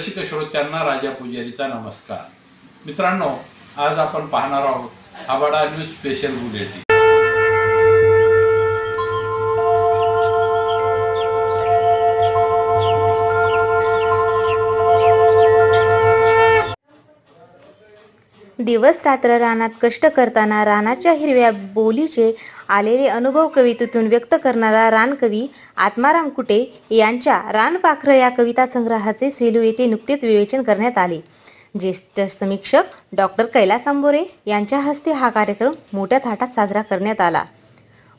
रसिक श्रोत्यांना राजा पुजारीचा नमस्कार. मित्रांनो, आज आपण पाहणार आहोत आबाडा न्यूज स्पेशल बुलेटिन. दिवस रात्र रानात कष्ट करताना रानाच्या हिरव्या बोलीचे आलेले अनुभव कवितेतून व्यक्त करणारा रानकवी आत्माराम कुटे यांच्या रानपाखरं या कविता संग्रहाचे सेलू येथे नुकतेच विवेचन करण्यात आले. ज्येष्ठ समीक्षक डॉक्टर कैलास आंबोरे यांच्या हस्ते हा कार्यक्रम मोठ्या थाटात साजरा करण्यात आला.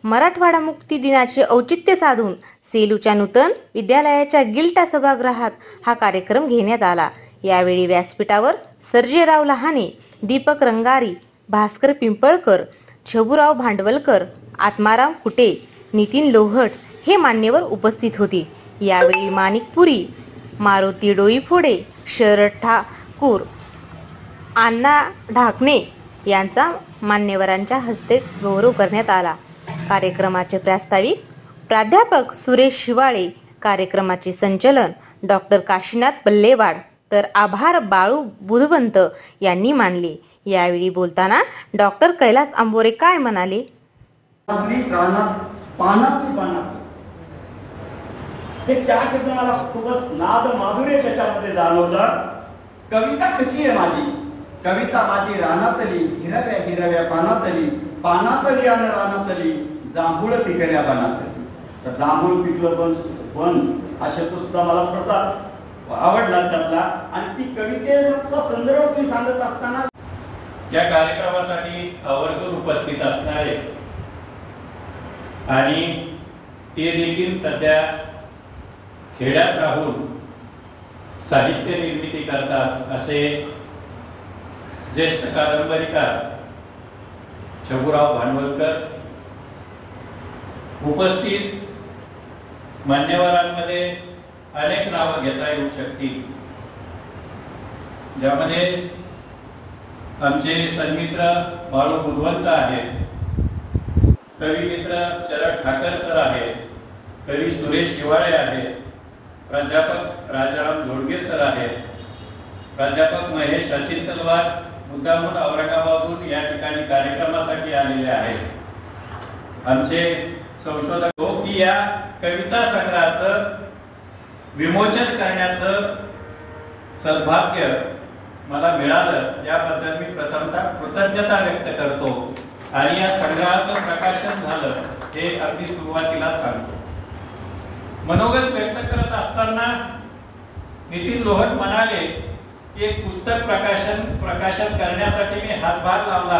मराठवाडा मुक्ती दिनाचे औचित्य साधून सेलूच्या नूतन विद्यालयाच्या गिल्टा सभागृहात हा कार्यक्रम घेण्यात आला. यावेळी व्यासपीठावर सर्जेराव लहाने, दीपक रंगारी, भास्कर पिंपळकर, छबुराव भांडवलकर, आत्माराम कुटे, नितीन लोहट हे मान्यवर उपस्थित होते. यावेळी माणिकपुरी, मारुती डोईफोडे, शरद ठाकूर, अण्णा ढाकणे यांचा मान्यवरांच्या हस्ते गौरव करण्यात आला. कार्यक्रमाचे प्रास्ताविक प्राध्यापक सुरेश शिवाळे, कार्यक्रमाचे संचलन डॉक्टर काशीनाथ पल्लेवाड, तर आभार बाळू बुधवंत यांनी मानले. यावेळी बोलताना डॉक्टर कैलास आंबोरे काय म्हणाले? हे चार शब्द मला खूपच नाद माधुर्य त्याच्यामध्ये जाणवलं. कविता कशी आहे माझी? कविता माझी रानातली, हिरव्या हिरव्या पानातली, पानातली आणि रानातली, जांभूळ पिकल्या बनातली. तर जांभूळ पिकलं पण हा शब्द सुद्धा मला प्रसाद आवडला त्यातला. आणि ती कवितेचा संदर्भ तुम्ही सांगत असताना या कार्यक्रमासाठी आवर्जून उपस्थित असणारे आणि ते देखील सध्या खेड्यात राहून साहित्य निर्मिती करतात असे ज्येष्ठ कादंबरीकार छबुराव भांडवलकर, उपस्थित मान्यवरांमध्ये अनेक नावं घेता येऊ शकतील, ज्यामध्ये आमचे सन्मित्र बाळू बुधवंत आहेत, कवी मित्र शरद ठाकर सर आहेत, कवी सुरेश शिवाळे आहेत, प्राध्यापक राजाराम जोडगे सर आहेत, प्राध्यापक महेश अचिन तलवार मुद्दामून औरंगाबादहून या ठिकाणी कार्यक्रमासाठी आलेले आहेत. आमचे संशोधक हो की या कविता संग्रहाचं विमोचन करण्याचं सद्भाग्य मला मिळालं, याबद्दल मी प्रथमतः कृतज्ञता व्यक्त करतो. आणि या संग्रहाचं प्रकाशन झालं हे अगदी सुरुवातीला सांगतो. मनोगत व्यक्त करत असताना नितीन लोहट म्हणाले की एक पुस्तक प्रकाशन करण्यासाठी मी हातभार लावला,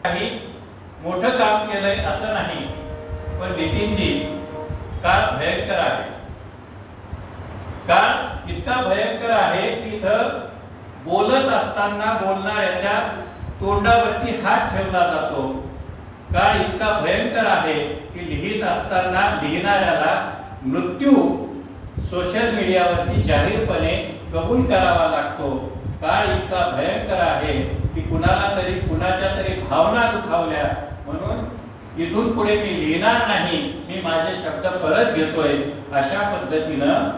काही मोठं काम केलंय असं नाही, पण नितीनजी काळ भयंकर आहे. काळ इतका भयंकर आहे की इथं बोलत असताना बोलणाऱ्याच्या तोंडावरती हात ठेवला जातो. काळ इतका भयंकर आहे की लिहित असताना लिहिणाऱ्याला मृत्यू सोशल मीडियावरती जाहीरपणे कबूल करावा लागतो. काळ इतका भयंकर आहे की कुणाला तरी कुणाच्या तरी भावना दुखावल्या म्हणून इथून पुढे मी लिहिणार नाही, मी माझे शब्द परत घेतोय, अशा पद्धतीनं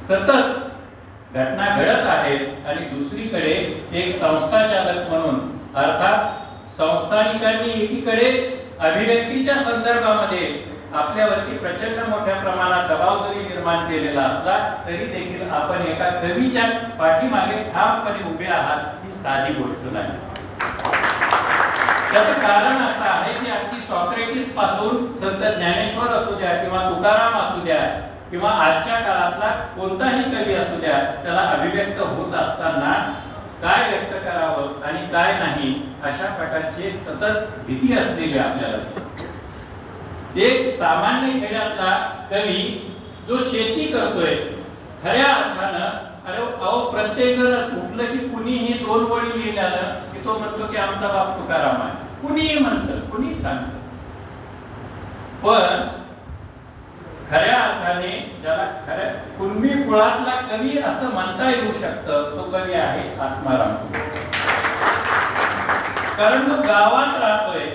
सतत घटना घडत आहेत. आणि दुसरीकडे एक संस्था चालक म्हणून, अर्थात संस्थानिकांनी एकीकडे अभिव्यक्तीच्या संदर्भामध्ये आपल्यावरती प्रचंड मोठ्या प्रमाणात दबाव जरी निर्माण केलेला असला तरी देखील आपण एका कवीच्या पाठीमागे ठामपणे उभे आहात, ही साधी गोष्ट नाही. त्याचं कारण असं आहे की अगदी सॉक्रेटिस पासून संत ज्ञानेश्वर असू द्या किंवा तुकाराम असू द्या किंवा आजच्या काळातला कोणताही कवी असू द्या, त्याला अभिव्यक्त होत असताना काय व्यक्त करावं आणि काय नाही अशा प्रकारची सतत भीती असलेली आपल्याला दिसते. एक सामान्य खेड्यातला कवी जो शेती करतोय, खऱ्या अर्थानं प्रत्येक जण उठलं की कुणीही दोन ओळी लिहिल्यानं की तो म्हणतो की आमचा बाप तुकाराम आहे, कुणीही म्हणतं, कुणी सांगतं. पण खऱ्या अर्थाने ज्याला खऱ्या कुणबी कुळातला कवी असं म्हणता येऊ शकतं, तो कवी आहे आत्माराम कुटे. कारण तो गावात राहतोय,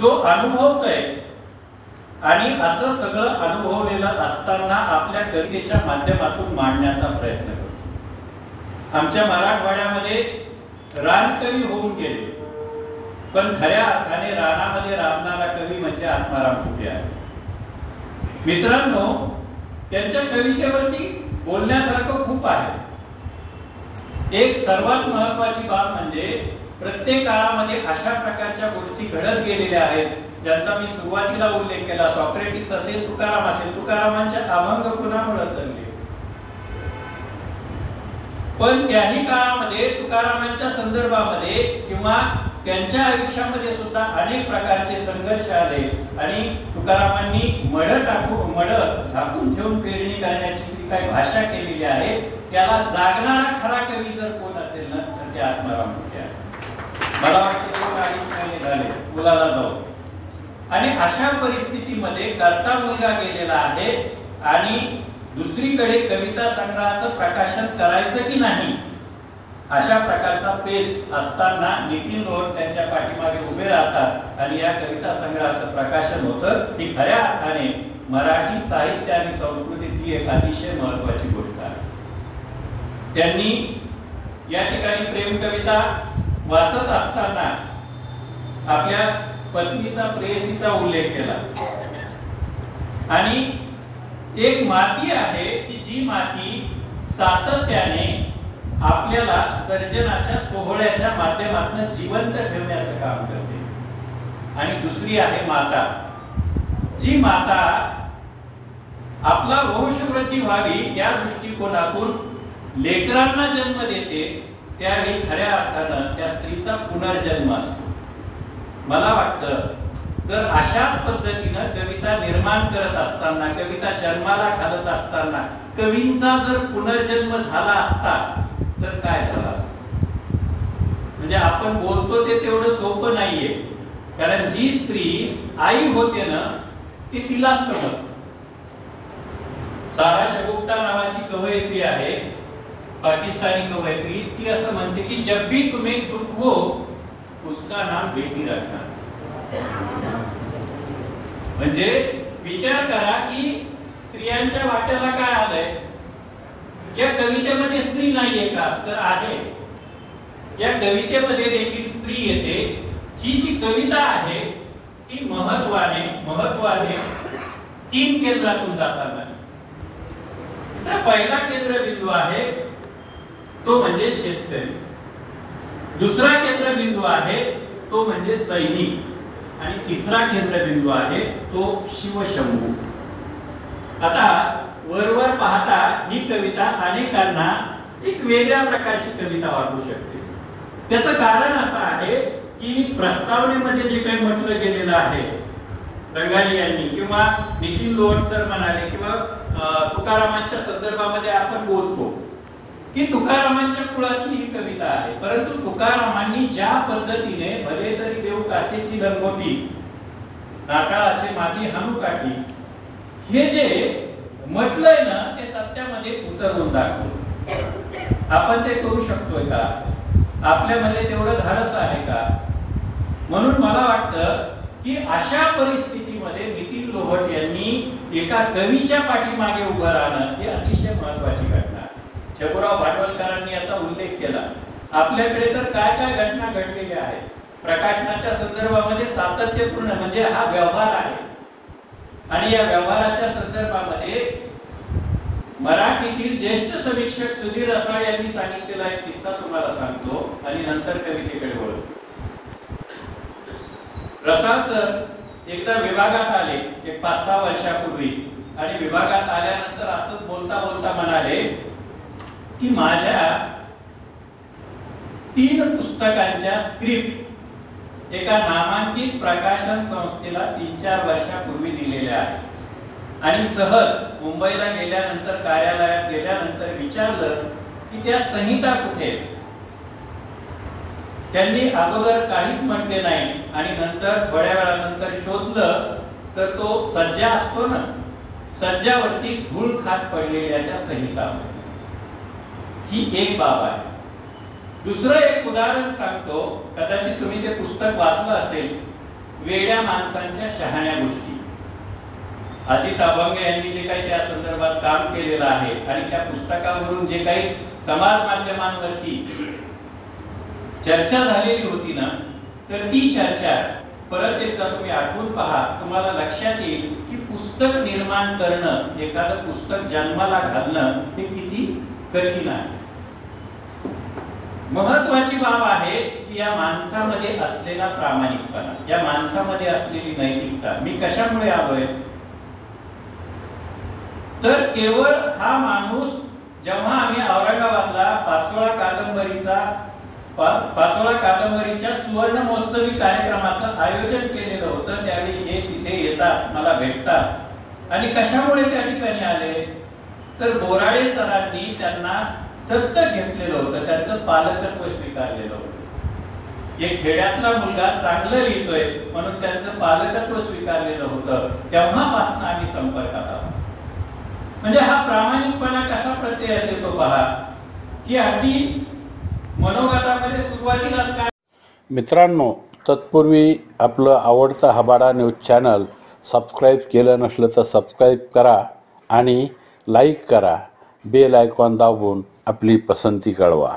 जो अनुभवतोय आणि असं सगळं अनुभवलेलं असताना आपल्या कवितेच्या माध्यमातून मांडण्याचा प्रयत्न करतो. आमच्या मराठवाड्यामध्ये रानकवी होऊन गेले, पण खऱ्या अर्थाने रानामध्ये राबणारा कवी म्हणजे आत्माराम फुटे आहे. मित्रांनो, त्यांच्या कवितेवरती बोलण्यासारखं खूप आहे. एक सर्वात महत्वाची बाब म्हणजे प्रत्येक काळामध्ये अशा प्रकारच्या गोष्टी घडत गेलेल्या आहेत ज्यांचा मी सुरुवातीला उल्लेख केला. सॉक्रेटिस असेल, तुकाराम असेल, तुकारामांच्या अभंग कुणामुळे तरले, पण त्याही काळामध्ये तुकारामांच्या संदर्भामध्ये किंवा त्यांच्या आयुष्यामध्ये सुद्धा अनेक प्रकारचे संघर्ष आले आणि तुकारामांनी मड झाकून ठेवून पेरणी करण्याची जी काही भाषा केलेली आहे त्याला जागणारा खरा कवी जर कोण असेल ना तर ते आत्माराम फुटे आहे. मला वाटतं 2-2.5 महिने झाले मुलाला जाऊ, आणि अशा परिस्थितीमध्ये करता मुलगा गेलेला आहे आणि दुसरीकडे कविता संग्रहाचं प्रकाशन करायचं की नाही अशा प्रकारचा पेच असताना नितीन लोहट त्यांच्या पाठीमागे उभे राहतात आणि या कविता संग्रहाचं प्रकाशन होतं. ही खऱ्या अर्थाने मराठी साहित्य आणि संस्कृतीतली एक अतिशय महत्वाची गोष्ट आहे. त्यांनी या ठिकाणी प्रेम कविता वाचत असताना आपल्या पत्नीचा, प्रेयसीचा उल्लेख केला आणि एक माती आहे की जी माती सातत्याने आपल्याला सर्जनाच्या सोहळ्याच्या माध्यमातून जिवंत ठेवण्याचं काम करते. आणि दुसरी आहे माता, जी माता आपला वंशवृद्धी व्हावी या दृष्टिकोनातून लेकरांना जन्म देते. त्यावेळी खऱ्या अर्थानं त्या स्त्रीचा पुनर्जन्म असतो. मला वाटतं जर अशाच पद्धतीनं कविता निर्माण करत असताना, कविता जन्माला घालत असताना कवींचा जर पुनर्जन्म झाला असता तर काय झालं असतं. म्हणजे आपण बोलतो ते तेवढं सोपं नाहीये, कारण जी स्त्री आई होते ना ती तिला समजते. सारा शगुफ्ता नावाची कवयित्री आहे, पाकिस्तानी कवयित्री. ती असं म्हणते की जब भी तुम्हें दुख हो उसका नाम बेटी रखना. म्हणजे विचार करा की स्त्रियांच्या वाट्याला काय आलंय. या कवितेमध्ये स्त्री नाहीये का, तर आहे. या कवितेमध्ये देखील स्त्री येते. ही जी कविता आहे ती महत्वाने 3 केंद्रातून जाताना. तर पहिला केंद्रबिंदू आहे तो म्हणजे शेतकरी, दुसरा केंद्रबिंदू आहे तो म्हणजे सैनिक आणि तिसरा केंद्रबिंदू आहे तो शिवशंभू. आता वरवर पाहता ही कविता अनेकांना एक वेगळ्या प्रकारची कविता वाटू शकते. त्याचं कारण असं आहे की प्रस्तावनेमध्ये जे काही म्हटलं गेलेलं आहे रंगारी यांनी किंवा नितीन लोहट सर म्हणाले किंवा तुकारामांच्या संदर्भामध्ये आपण बोलतो की तुकारामांच्या कुळातली ही कविता आहे. परंतु तुकारामांनी ज्या पद्धतीने भले तरी देव कासेची लंगोटी नाकाळाचे माती हानुकाठी हे जे म्हटलंय ना ते सत्यामध्ये उतरवून दाखवलं. आपण ते करू शकतोय का, आपल्यामध्ये तेवढं धाडस आहे का. म्हणून मला वाटतं की अशा परिस्थितीमध्ये नितीन लोहट यांनी एका कवीच्या पाठीमागे उभं राहणं ही अतिशय महत्वाची घटना. शंभूराव भांडवलकरांनी याचा उल्लेख केला. आपल्याकडे तर काय काय घटना घडलेल्या आहेत. प्रकाशनाच्या संदर्भामध्ये सातत्यपूर्ण म्हणजे हा व्यवहार आहे आणि या व्यवहाराच्या संदर्भामध्ये मराठीतील ज्येष्ठ समीक्षक सुधीर रसाळ यांनी सांगितलेला एक किस्सा तुम्हाला सांगतो आणि नंतर कवितेकडे वळू. रसाळ सर एकदा विभागात आले एक 5-6 वर्षापूर्वी आणि विभागात आल्यानंतर असंच बोलता बोलता म्हणाले की माझ्या 3 पुस्तकांच्या स्क्रिप्ट एका नामांकित प्रकाशन संस्थेला 3-4 वर्षापूर्वी दिलेल्या आहेत आणि सहज मुंबईला गेल्यानंतर कार्यालयात गेल्यानंतर विचारलं की त्या संहिता कुठे. त्यांनी अगोदर काहीच म्हटले नाही आणि नंतर थोड्या वेळानंतर शोधलं तर तो सज्जा असतो ना, सज्जावरती धूळ खात पडलेल्या त्या संहिता. ही एक बाब आहे. दुसरं एक उदाहरण सांगतो, कदाचित तुम्ही ते पुस्तक वाचलं असेल, वेड्या माणसांच्या शहाण्या गोष्टी. अजित अभंग यांनी जे काही त्या संदर्भात काम केलेलं आहे आणि त्या पुस्तकावरून जे काही समाज माध्यमांवरती चर्चा झालेली होती ना, तर ती चर्चा परत एकदा तुम्ही आठवून पहा, तुम्हाला लक्षात येईल की पुस्तक निर्माण करणं, एखादं पुस्तक जन्माला घालणं हे किती कठीण आहे. महत्वाची बाब आहे की या माणसामध्ये असलेला प्रामाणिकपणा, या माणसामध्ये असलेली नैतिकता. मी कशामुळे आलोय, तर केवळ हा माणूस जेव्हा आम्ही औरंगाबादला पाचोळा कादंबरीच्या सुवर्ण महोत्सवी कार्यक्रमाचं आयोजन केलेलं होतं, त्यावेळी हे तिथे येतात, मला भेटतात. आणि कशामुळे त्या ठिकाणी आले, तर बोराडे सरांनी त्यांना दत्तक घेतलेलं होतं, त्यांचं पालकत्व स्वीकारलेलं होतं. एक खेड्यातला मुलगा चांगलं लिहितोय म्हणून त्यांचं पालकत्व स्वीकारलेलं होतं. तेव्हापासून आम्ही संपर्कात आहोत. म्हणजे हा प्रामाणिकपणा कसा प्रत्यय येतो पहा, की अगदी मनोगतामध्ये सुरुवातीलाच काय. मित्रांनो, तत्पूर्वी आपलं आवडतं हबाडा न्यूज चॅनल सबस्क्राईब केलं नसलं तर सबस्क्राईब करा आणि लाईक करा. बेल आयकॉन दाबून आपली पसंती कळवा.